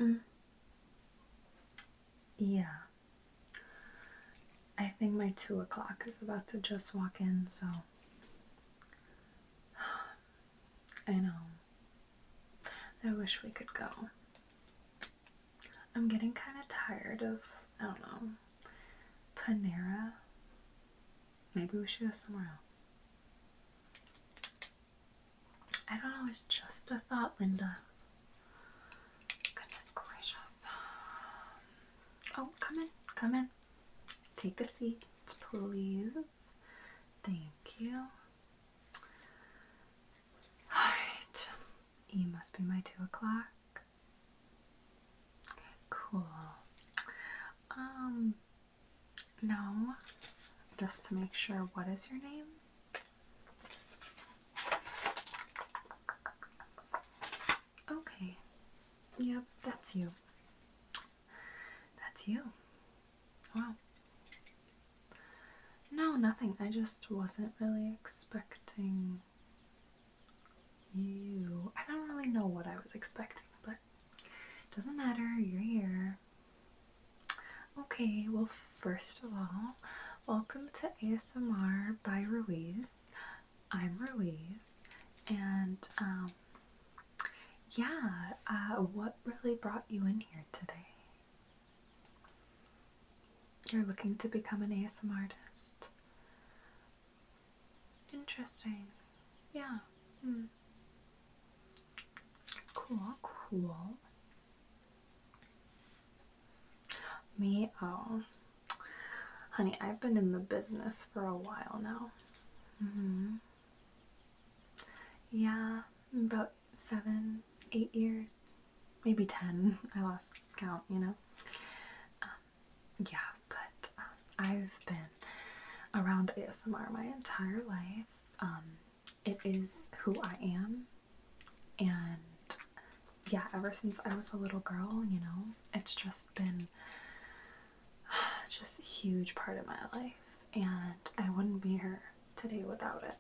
Mm, yeah. I think my 2 o'clock is about to just walk in, so I know. I wish we could go. I'm getting kind of tired of, I don't know, Panera. Maybe we should go somewhere else. I don't know, it's just a thought, Linda. Goodness gracious. Oh, come in, come in. Take a seat, please. Thank you. Alright. You must be my 2 o'clock. Cool. No. Just to make sure, what is your name? Okay. Yep, that's you. That's you. Wow. No, nothing. I just wasn't really expecting you. I don't really know what I was expecting, but it doesn't matter. You're here. Okay, well, first of all, welcome to ASMR by Ruiz. I'm Ruiz, and yeah, what really brought you in here today? You're looking to become an ASMRtist. Interesting. Yeah. Cool, cool. Me? Oh. Honey, I've been in the business for a while now. Yeah, about 7, 8 years. Maybe 10. I lost count, you know? Yeah, but I've been around ASMR my entire life. It is who I am, and yeah, ever since I was a little girl, you know, it's just been just a huge part of my life, and I wouldn't be here today without it.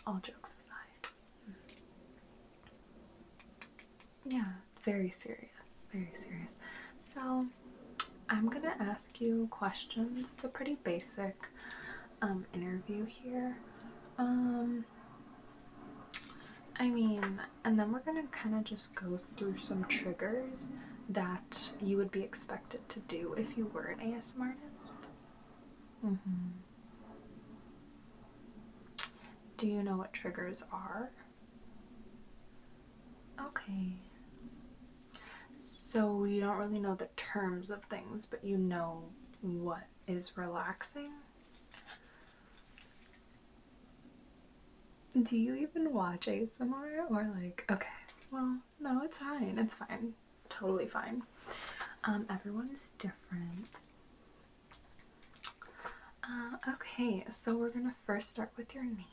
All jokes aside. Yeah, very serious, very serious. So, I'm gonna ask you questions. It's a pretty basic interview here. I mean, and then we're gonna kind of just go through some triggers that you would be expected to do if you were an ASMR artist. Do you know what triggers are? Okay. So you don't really know the terms of things, but you know what is relaxing? Do you even watch ASMR? Or like, okay, well, no, it's fine. It's fine. Totally fine. Everyone's different. Okay, so we're gonna first start with your name.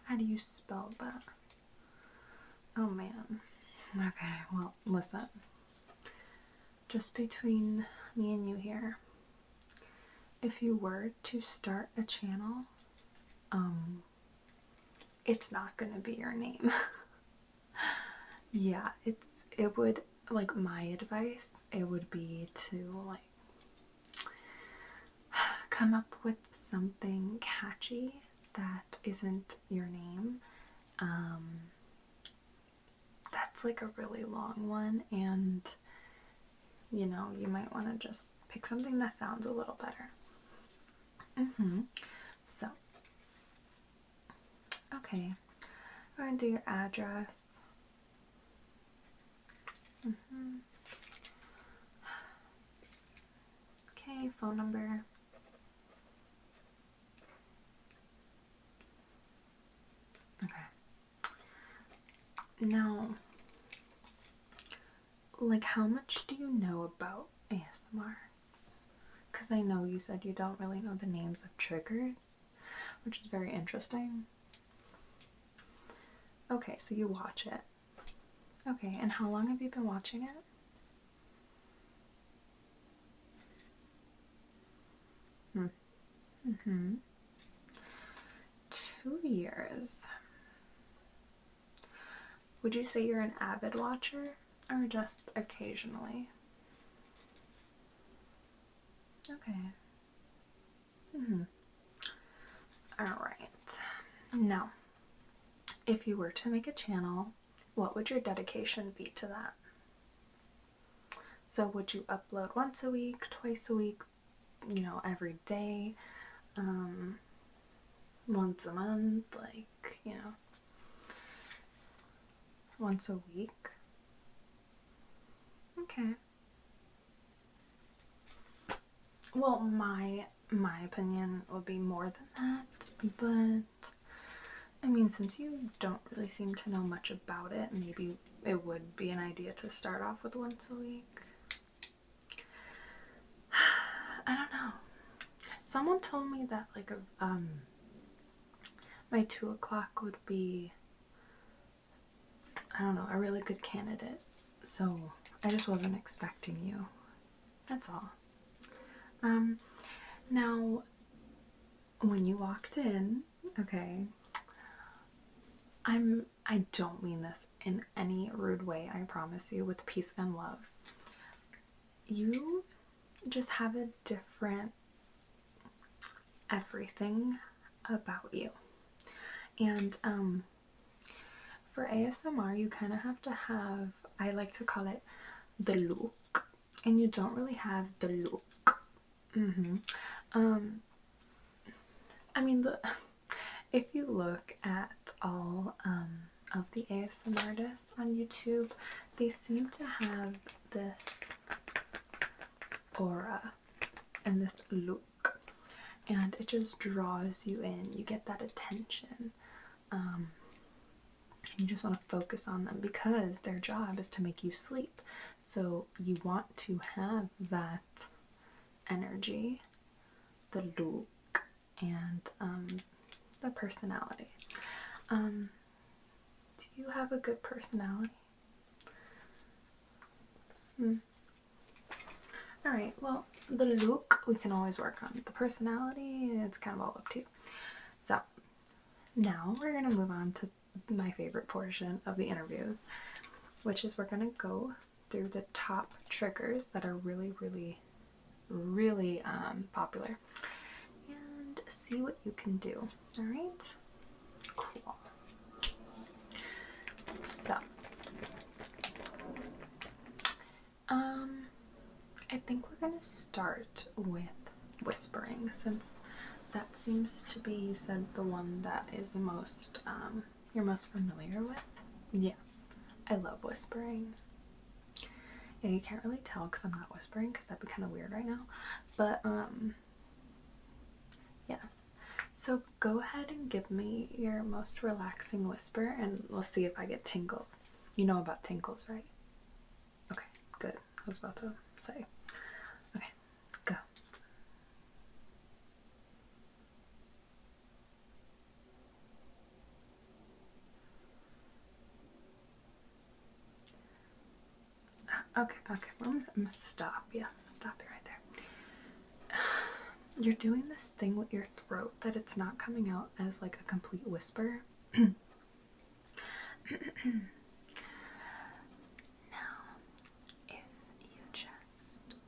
How do you spell that? Oh man. Okay, well, listen. Just between me and you here, if you were to start a channel, it's not gonna be your name. Yeah, it would, like, my advice, it would be to like come up with something catchy that isn't your name. That's like a really long one, and you know, you might want to just pick something that sounds a little better. So, okay, we're gonna do your address. Okay, phone number. Okay. Now, like, how much do you know about ASMR? Because I know you said you don't really know the names of triggers, which is very interesting. Okay, so you watch it. Okay, and how long have you been watching it? Hmm. 2 years. Would you say you're an avid watcher or just occasionally? Okay. Alright. Now, if you were to make a channel, what would your dedication be to that? So would you upload once a week, twice a week, every day, once a month, once a week? Okay. Well, my opinion would be more than that, but I mean, since you don't really seem to know much about it, maybe it would be an idea to start off with once a week. I don't know. Someone told me that my 2 o'clock would be, I don't know, a really good candidate. So I just wasn't expecting you. That's all. Now, when you walked in, okay, I don't mean this in any rude way, I promise you, with peace and love. You just have a different everything about you. And for ASMR, you kind of have to have, I like to call it the look, and you don't really have the look. I mean, if you look at all of the ASMRtists on YouTube, they seem to have this aura and this look, and it just draws you in. You get that attention. You just want to focus on them because their job is to make you sleep. So you want to have that energy, the look, and the personality. Do you have a good personality? Alright, well, the look we can always work on. The personality, it's kind of all up to you. So, now we're going to move on to my favorite portion of the interviews, which is we're going to go through the top triggers that are really, really, really popular and see what you can do. Alright? Cool. So, I think we're going to start with whispering, since that seems to be, you said, the one that is the most, you're most familiar with. Yeah, I love whispering. Yeah, you can't really tell because I'm not whispering because that'd be kind of weird right now. But, yeah. So go ahead and give me your most relaxing whisper and let's see if I get tingles. You know about tingles, right? Okay, good. I was about to say. Okay, go. Okay, I'm gonna stop you. Stop you right there. You're doing this thing with your throat that it's not coming out as like a complete whisper. Now, if you just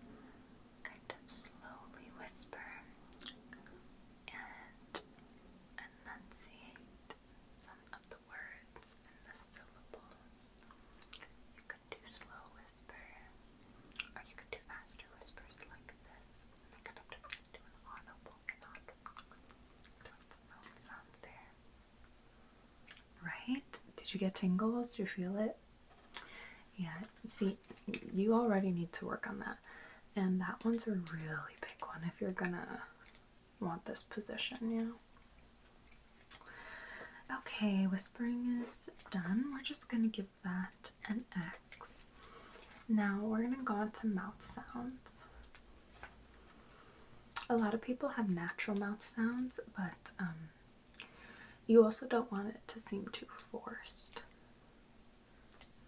kind of slowly whisper and enunciate some of the words and the syllables. You could do slow whispers, or you could do faster whispers like this. I kind of do an audible, doing some mouth sounds there. Right? Did you get tingles? Did you feel it? Yeah, see, you already need to work on that. And that one's a really big one if you're gonna want this position, you know? Okay, whispering is done. We're just gonna give that an X. Now we're gonna go on to mouth sounds. A lot of people have natural mouth sounds, but you also don't want it to seem too forced.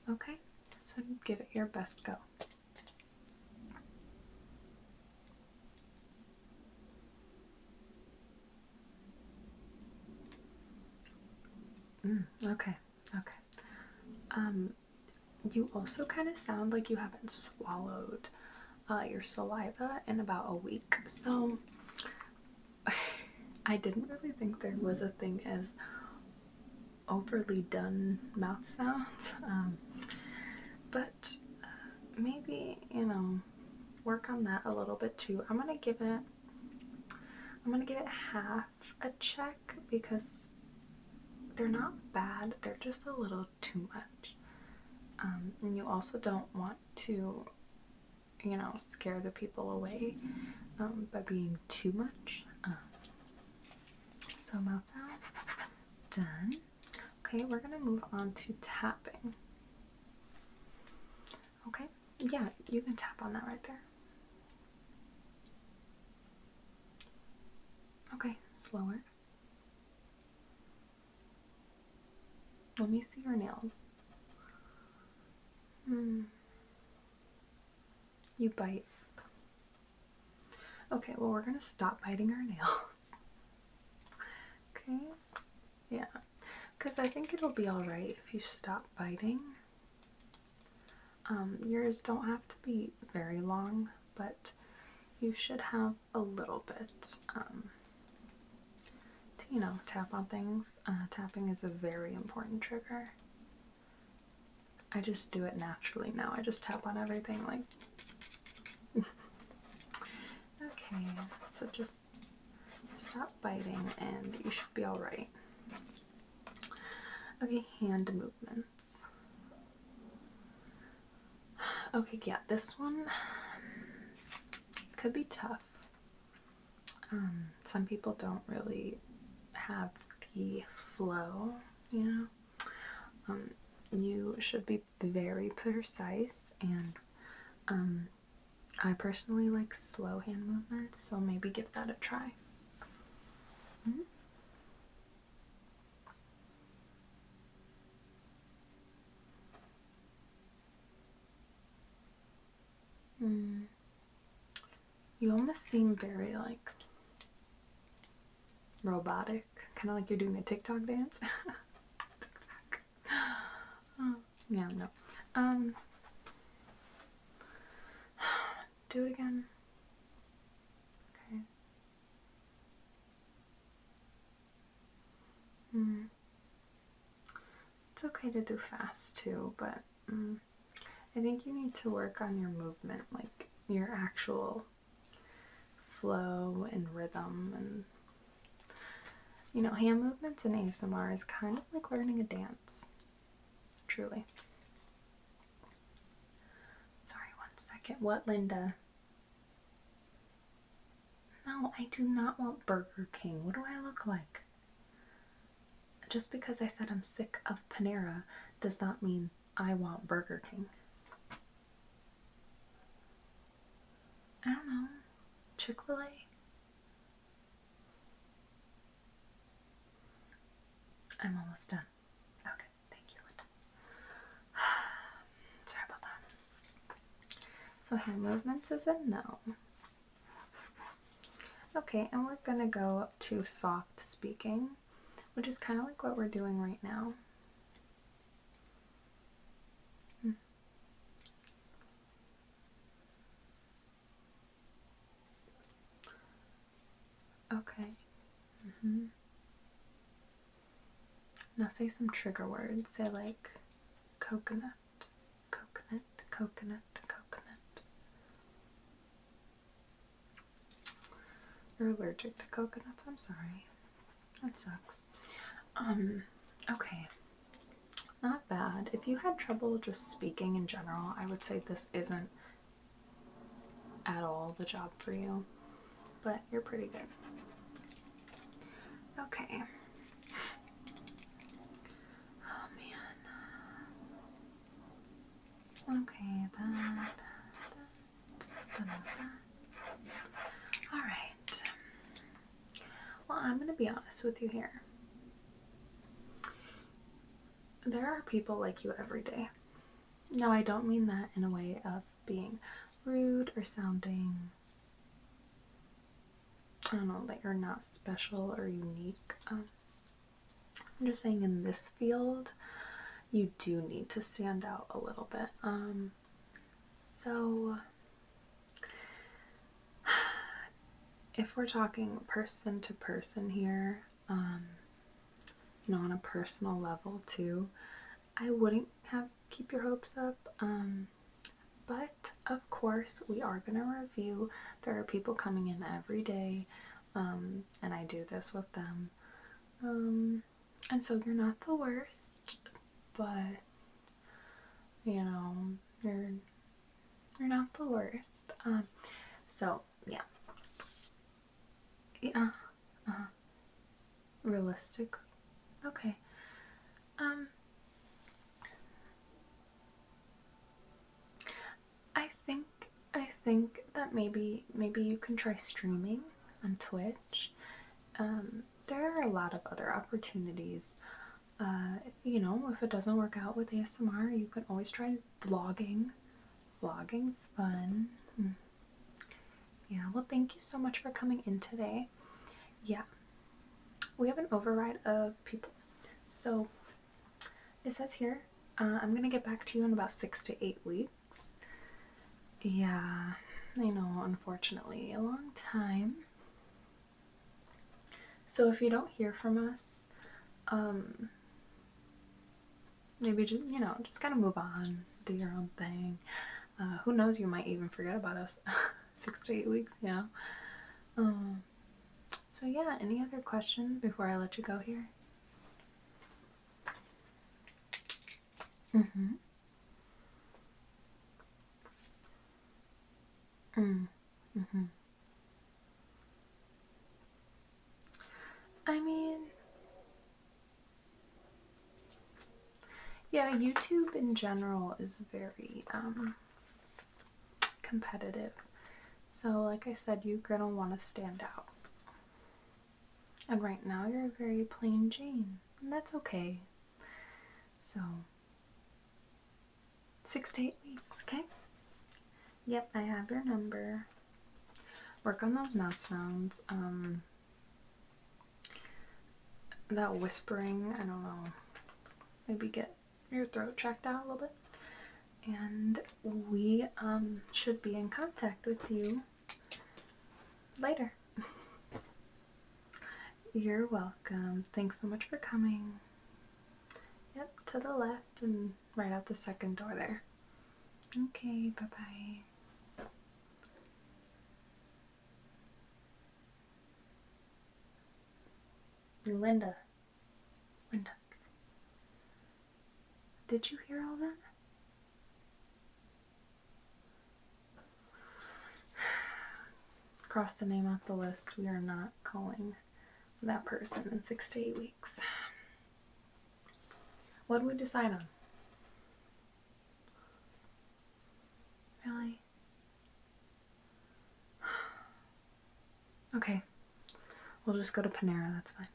Okay, so give it your best go. Okay. You also kind of sound like you haven't swallowed your saliva in about a week. So I didn't really think there was a thing as overly done mouth sounds. But maybe, work on that a little bit too. I'm gonna give it half a check because they're not bad, they're just a little too much. And you also don't want to, scare the people away by being too much. So mouth sounds done. Okay, we're gonna move on to tapping. Okay, yeah, you can tap on that right there. Okay, slower. Let me see your nails. You bite. Okay, well, we're gonna stop biting our nails. Okay? Yeah. Because I think it'll be alright if you stop biting. Yours don't have to be very long, but you should have a little bit to, tap on things. Tapping is a very important trigger. I just do it naturally now. I just tap on everything like... Okay, so just stop biting and you should be alright. Okay, hand movements. Okay, yeah, this one could be tough. Some people don't really have the flow, you should be very precise, and I personally like slow hand movements, so maybe give that a try. You almost seem very like robotic, kind of like you're doing a TikTok dance. Yeah, no. Do it again. Okay. It's okay to do fast too, but I think you need to work on your movement, like your actual flow and rhythm, and hand movements in ASMR is kind of like learning a dance. Truly. Sorry, 1 second. What, Linda? No, I do not want Burger King. What do I look like? Just because I said I'm sick of Panera does not mean I want Burger King. I don't know. Chick-fil-A? I'm almost done. Okay, thank you, Linda. Sorry about that. So hand movements is a no. Okay, and we're gonna go to soft speaking, which is kind of like what we're doing right now. Okay. Now say some trigger words. Say like coconut, coconut, coconut, coconut. You're allergic to coconuts? I'm sorry. That sucks. Okay. Not bad. If you had trouble just speaking in general, I would say this isn't at all the job for you. But you're pretty good. Okay. Oh man. Okay, that. Alright. Well, I'm gonna be honest with you here. There are people like you every day. No, I don't mean that in a way of being rude or sounding, I don't know, that you're not special or unique. I'm just saying in this field, you do need to stand out a little bit. So if we're talking person to person here, you know, on a personal level too, I wouldn't keep your hopes up. But of course, we are going to review. There are people coming in every day, and I do this with them. And so you're not the worst, but you know, you're not the worst. So yeah, yeah, realistic. Okay. I think that maybe you can try streaming on Twitch. There are a lot of other opportunities. You know, if it doesn't work out with ASMR, you can always try vlogging. Vlogging's fun. Yeah, well, thank you so much for coming in today. Yeah, we have an override of people. So it says here, I'm gonna get back to you in about 6 to 8 weeks. Yeah, I know, unfortunately, a long time. So if you don't hear from us, maybe just, you know, just kind of move on, do your own thing. Who knows, you might even forget about us 6 to 8 weeks, you know. So yeah, any other questions before I let you go here? Mm-hmm. Mm-hmm. I mean, yeah, YouTube in general is very competitive. So like I said, you're gonna want to stand out. And right now you're a very plain Jane, and that's okay. So 6 to 8 weeks, okay? Yep, I have your number. Work on those mouth sounds. That whispering, I don't know. Maybe get your throat checked out a little bit. And we should be in contact with you later. You're welcome. Thanks so much for coming. Yep, to the left and right out the second door there. Okay, bye-bye. Linda. Did you hear all that? Cross the name off the list. We are not calling that person in 6 to 8 weeks. What did we decide on? Really? Okay. We'll just go to Panera, that's fine.